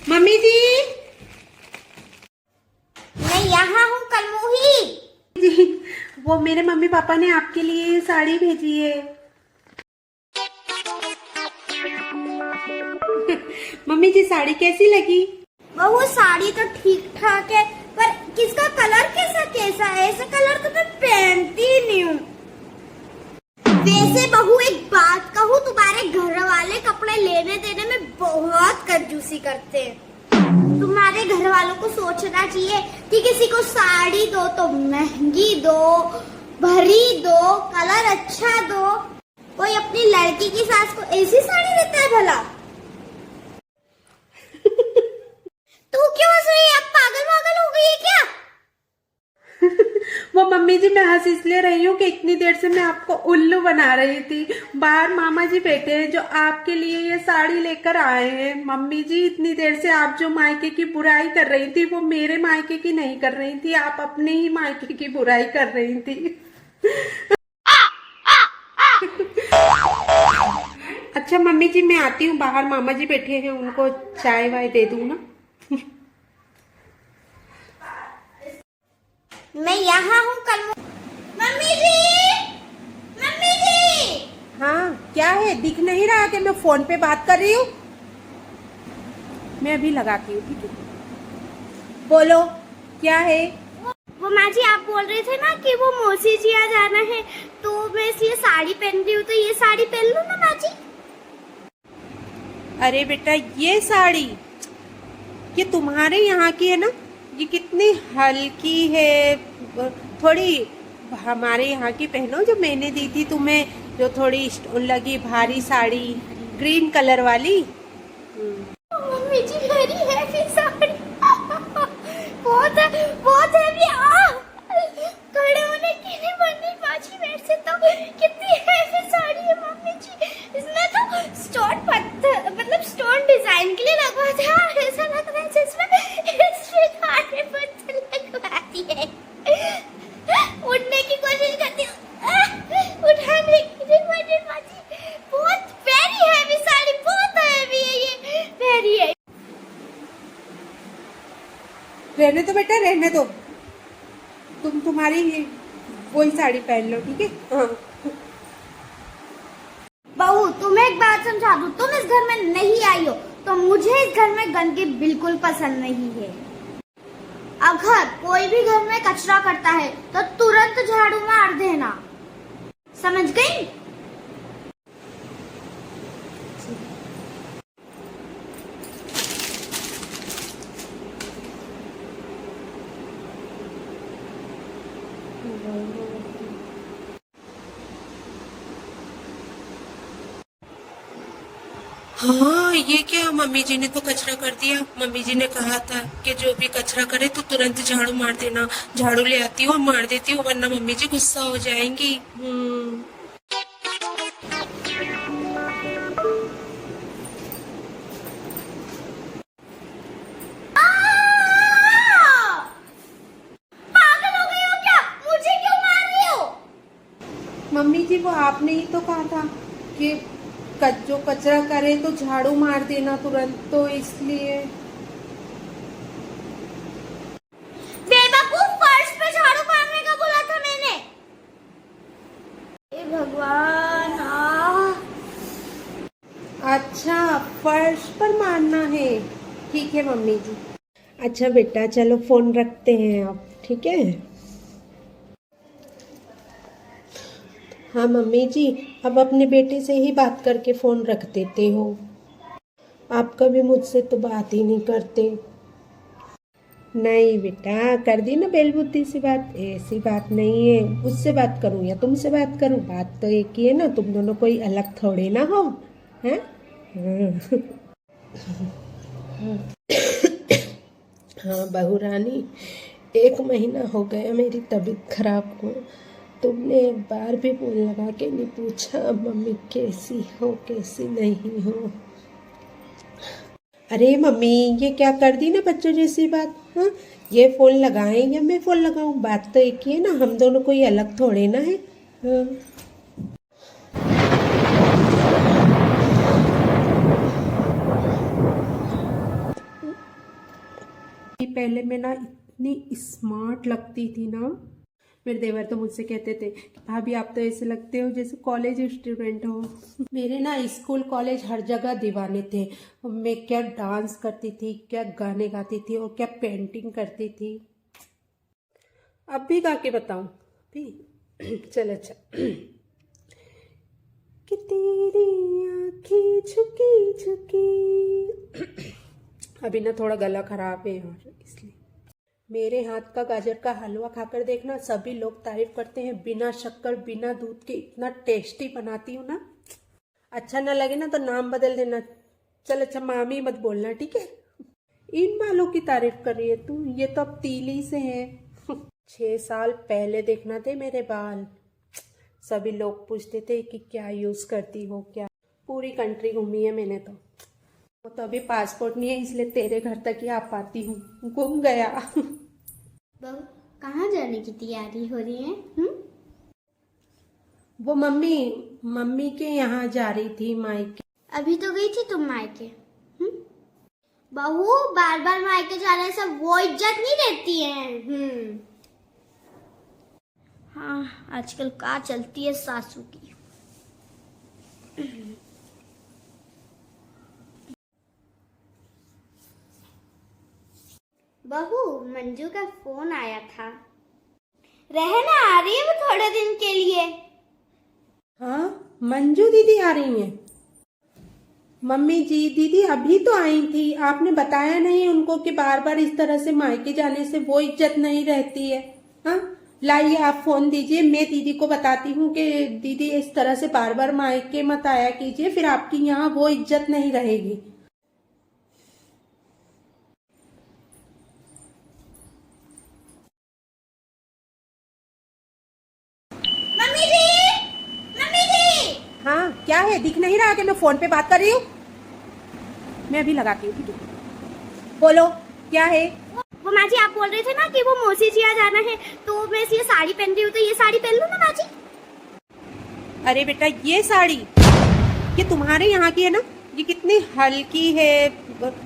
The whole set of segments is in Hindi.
मम्मी जी, मैं यहाँ हूँ कलमुही। जी वो मेरे मम्मी पापा ने आपके लिए साड़ी भेजी है। मम्मी जी साड़ी कैसी लगी? वो साड़ी तो ठीक ठाक है, पर किसका कलर कैसा कैसा है? ऐसा कलर तो मैं पहनती ही नहीं हूँ। वैसे बहू एक बात कहूँ, तुम्हारे घर वाले कपड़े लेने देने में बहुत कंजूसी करते हैं। तुम्हारे घर वालों को सोचना चाहिए कि किसी को साड़ी दो तो महंगी दो, भरी दो, कलर अच्छा दो। कोई अपनी लड़की की सास को ऐसी साड़ी देता है भला? तू क्यों हंस रही है? अब पागल पागल हो गई है क्या? वो मम्मी जी मैं हंस इसलिए रही हूँ कि इतनी देर से मैं आपको उल्लू बना रही थी। बाहर मामा जी बैठे हैं जो आपके लिए ये साड़ी लेकर आए हैं। मम्मी जी इतनी देर से आप जो मायके की बुराई कर रही थी वो मेरे मायके की नहीं कर रही थी, आप अपने ही मायके की बुराई कर रही थी। अच्छा मम्मी जी मैं आती हूँ, बाहर मामा जी बैठे हैं, उनको चाय वाय दे दूँ ना? मैं यहाँ हूँ मम्मी जी, मम्मी जी। हाँ क्या है, दिख नहीं रहा कि मैं फोन पे बात कर रही हूँ? मैं अभी लगाती हूँ, ठीक है? बोलो क्या है? वो माँ जी आप बोल रहे थे ना कि वो मौसी जी आ जाना है, तो मैं इसलिए साड़ी पहन रही हूँ, तो ये साड़ी पहन लूँ ना माँ जी? अरे बेटा ये साड़ी ये तुम्हारे यहाँ की है ना? ये कितनी हल्की है, थोड़ी हमारे यहाँ की पहनो जो मैंने दी थी तुम्हें, जो थोड़ी स्टोन लगी भारी साड़ी ग्रीन कलर वाली। मम्मी जी मेरी हैवी साड़ी बहुत हैवी। खड़े होने की नहीं बननी बाजी मेरे से, तो कितनी हैवी साड़ी है मम्मी जी। इसमें तो स्टोन पत्थर मतलब स्टोन डिजाइन के लिए लगवा था, ऐसा लग रहा है इसमें सारे पत्थर लगवा दिए। उठने की कोशिश करती हूँ, उठाने की नहीं बनी बाजी। बहुत वेरी हैवी साड़ी, बहुत हैवी है ये, वेरी है। रहने दो बेटा, रहने दो, तुम तुम्हारी वही साड़ी पहन लो, ठीक है? हाँ। बहू तुम्हें एक बात समझा दूं, तुम इस घर में नहीं आई हो तो मुझे इस घर में गंदगी बिल्कुल पसंद नहीं है। अगर कोई भी घर में कचरा करता है तो तुरंत झाड़ू मार देना, समझ गई? हाँ ये क्या, मम्मी जी ने तो कचरा कर दिया। मम्मी जी ने कहा था कि जो भी कचरा करे तो तुरंत झाड़ू मार देना। झाड़ू ले आती हूँ और मार देती हूँ, वरना मम्मी जी गुस्सा हो जाएंगी। पागल हो गई हो क्या? मुझे क्यों मार रही हो? मम्मी जी वो आपने ही तो कहा था कि जो कचरा करे तो झाड़ू मार देना तुरंत, तो इसलिए। बेवकूफ, फर्श पे झाड़ू मारने का बोला था मैंने। हे भगवान। अच्छा फर्श पर मारना है, ठीक है मम्मी जी। अच्छा बेटा चलो फोन रखते हैं आप, ठीक है? हाँ मम्मी जी, अब अपने बेटे से ही बात करके फोन रख देते हो। आप कभी मुझसे तो बात ही नहीं करते। नहीं बेटा कर दी ना बेलबुद्धि से बात, ऐसी बात नहीं है। उससे बात करूं या तुमसे बात करूं, बात तो एक ही है ना, तुम दोनों कोई अलग थोड़े ना हो, हैं? हाँ बहू रानी, 1 महीना हो गया मेरी तबीयत खराब को, तुमने एक बार भी फोन लगा के नहीं पूछा मम्मी कैसी हो कैसी नहीं हो। अरे मम्मी ये क्या कर दी ना बच्चों जैसी बात। हाँ ये फोन लगाएं या मैं फोन लगाऊं, बात तो एक ही है ना, हम दोनों कोई अलग थोड़े ना है। हाँ। पहले मैं ना इतनी स्मार्ट लगती थी ना, मेरे देवर तो मुझसे कहते थे कि भाभी आप तो ऐसे लगते हो जैसे कॉलेज स्टूडेंट हो। मेरे ना स्कूल कॉलेज हर जगह दीवाने थे। मैं क्या डांस करती थी, क्या गाने गाती थी और क्या पेंटिंग करती थी। अब भी गा के बताऊं भी? चल अच्छा। कि तेरी आँखें झुकी झुकी। अभी ना थोड़ा गला खराब है यार, इसलिए। मेरे हाथ का गाजर का हलवा खाकर देखना, सभी लोग तारीफ करते हैं। बिना शक्कर बिना दूध के इतना टेस्टी बनाती हूँ ना। अच्छा ना लगे ना तो नाम बदल देना। चल अच्छा, मामी मत बोलना, ठीक है? इन बालों की तारीफ कर रही है तू? ये तो अब तीली से है। 6 साल पहले देखना थे मेरे बाल। सभी लोग पूछते थे कि क्या यूज करती हो क्या। पूरी कंट्री घूमी है मैंने तो। वो तो अभी पासपोर्ट नहीं है, इसलिए तेरे घर तक ही आ पाती हूँ। गुम गया। बहू कहाँ जाने की तैयारी हो रही है? वो मम्मी के यहाँ जा रही थी, मायके। अभी तो गई थी तुम मायके। बहू बार बार मायके जाने से वो इज्जत नहीं रहती है। हाँ आजकल का चलती है सासू की। बहू मंजू का फोन आया था, रहना आ रही है वो थोड़े दिन के लिए। हाँ मंजू दीदी आ रही हैं। मम्मी जी दीदी अभी तो आई थी, आपने बताया नहीं उनको कि बार बार इस तरह से मायके जाने से वो इज्जत नहीं रहती है। हाँ लाइए आप फोन दीजिए, मैं दीदी को बताती हूँ कि दीदी इस तरह से बार बार मायके मत आया कीजिए, फिर आपकी यहाँ वो इज्जत नहीं रहेगी। मम्मी जी, मम्मी जी। हाँ क्या है, दिख नहीं रहा कि मैं फोन पे बात कर रही हूँ? मैं अभी लगाती हूँ, ठीक है? बोलो क्या है? वो माँ जी आप बोल रहे थे ना कि वो मौसी जी यहाँ जाना है, तो मैं ये साड़ी पहन रही हूँ, तो ये साड़ी पहन लूँ ना माँ जी? अरे बेटा ये साड़ी ये तुम्हारे यहाँ की है ना? ये कितनी हल्की है,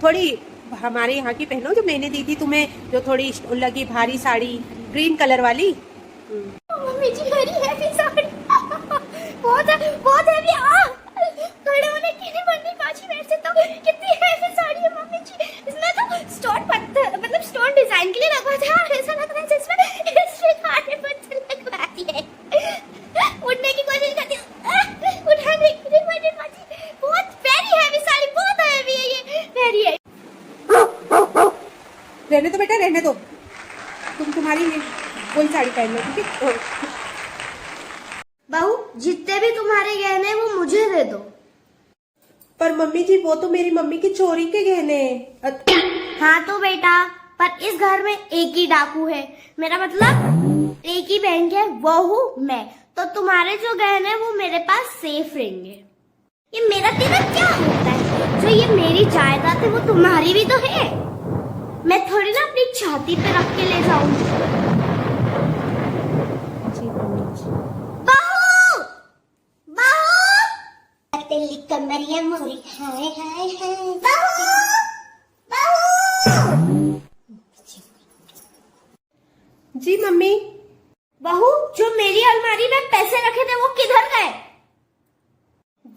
थोड़ी हमारे यहाँ की पहनो जो मैंने दी थी तुम्हें, जो थोड़ी लगी भारी साड़ी, ग्रीन कलर वाली। मम्मी जी मेरी हैवी साड़ी बहुत हैवी। खड़े होने की नहीं बननी बाजी मेरे से, तो कितनी हैवी साड़ी है मम्मी जी। इसमें तो स्टोन पत्थर मतलब स्टोन डिजाइन के लिए लगा था, ऐसा लग रहा है इसमें खाने पत्थर लगवा दिए। उठने की कोशिश करती हूँ, उठाने की नहीं बनी बाजी। बहुत वेरी हैवी साड़ी, बहुत हैवी है ये, वेरी है। रहने दो बेटा, रहने दो। तुम्हारी वही साड़ी पहन लो, ठीक है? बहू जितने भी तुम्हारे गहने वो मुझे दे दो। पर मम्मी जी वो तो मेरी मम्मी की चोरी के गहने हैं। हाँ तो बेटा, पर इस घर में एक ही डाकू है, मेरा मतलब एक ही बैंक है, वो हूँ मैं। तो तुम्हारे जो गहने वो मेरे पास सेफ रहेंगे। ये मेरा तेरा क्या होता है? जो ये मेरी जायदाद है वो तुम्हारी भी तो है। मैं थोड़ी ना अपनी छाती पे रख के ले जाऊंगी। बहू बहू तेरी कमरिया मोरी हाय हाय हाय। बहू बहू। जी मम्मी। बहू जो मेरी अलमारी में पैसे रखे थे वो किधर गए?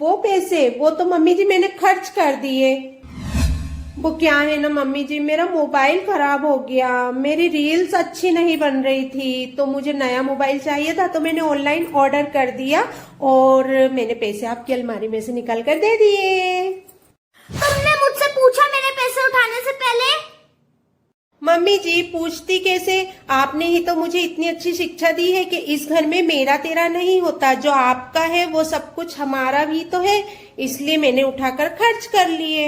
वो पैसे वो तो मम्मी जी मैंने खर्च कर दिए। वो क्या है ना मम्मी जी, मेरा मोबाइल खराब हो गया, मेरी रील्स अच्छी नहीं बन रही थी, तो मुझे नया मोबाइल चाहिए था, तो मैंने ऑनलाइन ऑर्डर कर दिया और मैंने पैसे आपकी अलमारी में से निकाल कर दे दिए। तुमने मुझसे पूछा मेरे पैसे उठाने से पहले? मम्मी जी पूछती कैसे, आपने ही तो मुझे इतनी अच्छी शिक्षा दी है कि इस घर में मेरा तेरा नहीं होता, जो आपका है वो सब कुछ हमारा भी तो है, इसलिए मैंने उठाकर खर्च कर लिए।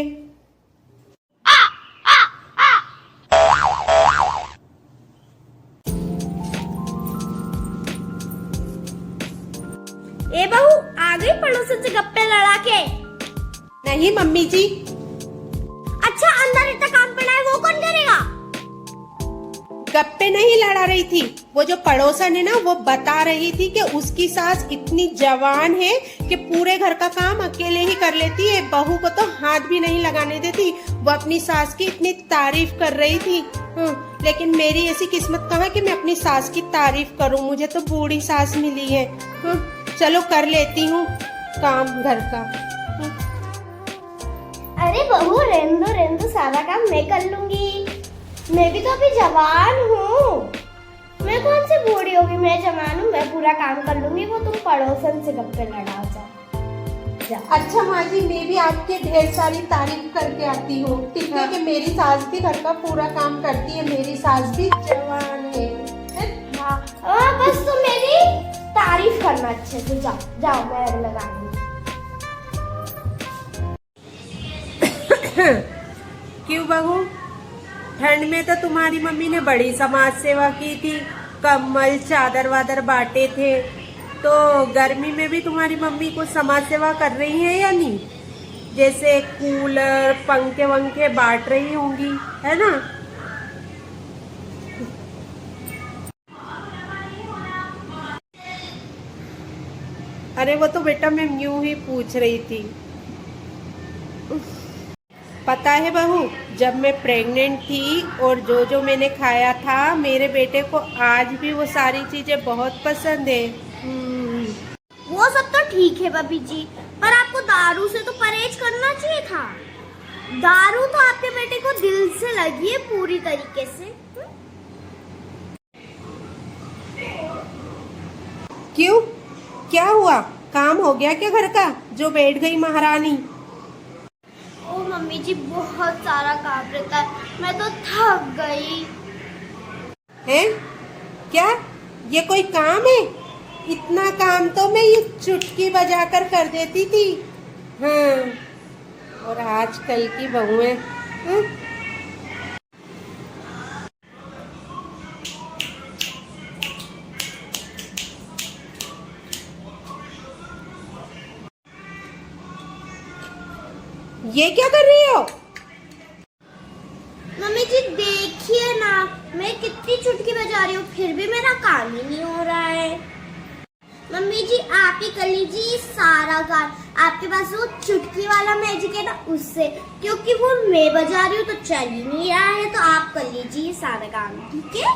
ए बहू आ गई पड़ोसन से गप्पे लड़ा के? नहीं मम्मी जी। अच्छा अंदर इतना काम पड़ा है वो कौन करेगा? गप्पे नहीं लड़ा रही थी, वो जो पड़ोसन है ना वो बता रही थी कि उसकी सास इतनी जवान है कि पूरे घर का काम अकेले ही कर लेती है, बहू को तो हाथ भी नहीं लगाने देती। वो अपनी सास की इतनी तारीफ कर रही थी। लेकिन मेरी ऐसी किस्मत कहाँ कि मैं अपनी सास की तारीफ करूं, मुझे तो बूढ़ी सास मिली है। चलो कर लेती हूँ काम घर का। अरे बहू रहने दो, सारा काम मैं कर लूंगी। मैं भी तो अभी जवान हूँ, मैं कौन सी बूढ़ी होगी, मैं जवान हूँ, मैं पूरा काम कर लूंगी। वो तुम पड़ोसन से गप्पे लड़ाओ जाओ। अच्छा माँ जी, मैं भी आपके ढेर सारी तारीफ करके आती हूँ। ठीक है कि मेरी सास भी घर का पूरा काम करती है, मेरी सास भी जवान है। हाँ बस तुम मेरी तारीफ करना अच्छे से। जाओ जाओ, मैं लगा दूंगी। क्यों बहू, ठंड में तो तुम्हारी मम्मी ने बड़ी समाज सेवा की थी, कम्बल चादर वादर बांटे थे, तो गर्मी में भी तुम्हारी मम्मी कुछ समाज सेवा कर रही है या नहीं? जैसे कूलर पंखे वंखे बांट रही होंगी, है ना? अरे वो तो बेटा मैं यूं ही पूछ रही थी। पता है बहू, जब मैं प्रेग्नेंट थी और जो मैंने खाया था, मेरे बेटे को आज भी वो सारी चीजें बहुत पसंद है। वो सब तो ठीक है बबी जी, पर आपको दारू से तो परहेज करना चाहिए था। दारू तो आपके बेटे को दिल से लगी है पूरी तरीके से। क्यों, क्या हुआ? काम हो गया क्या घर का जो बैठ गई महारानी? ओ मम्मी जी, बहुत सारा काम रहता है, मैं तो थक गई। है क्या ये कोई काम है? इतना काम तो मैं ये चुटकी बजाकर कर देती थी। हाँ, और आजकल की बहुएं। हाँ? ये क्या कर रही हो? मम्मी जी देखिए ना, मैं कितनी चुटकी बजा रही हूँ, फिर भी मेरा काम ही नहीं हो रहा है। मम्मी जी आप ही कर लीजिए सारा काम, आपके पास वो चुटकी वाला मैजिक है ना, उससे, क्योंकि वो मैं बजा रही हूँ तो चल ही नहीं रहा है, तो आप कर लीजिए सारा काम, ठीक है?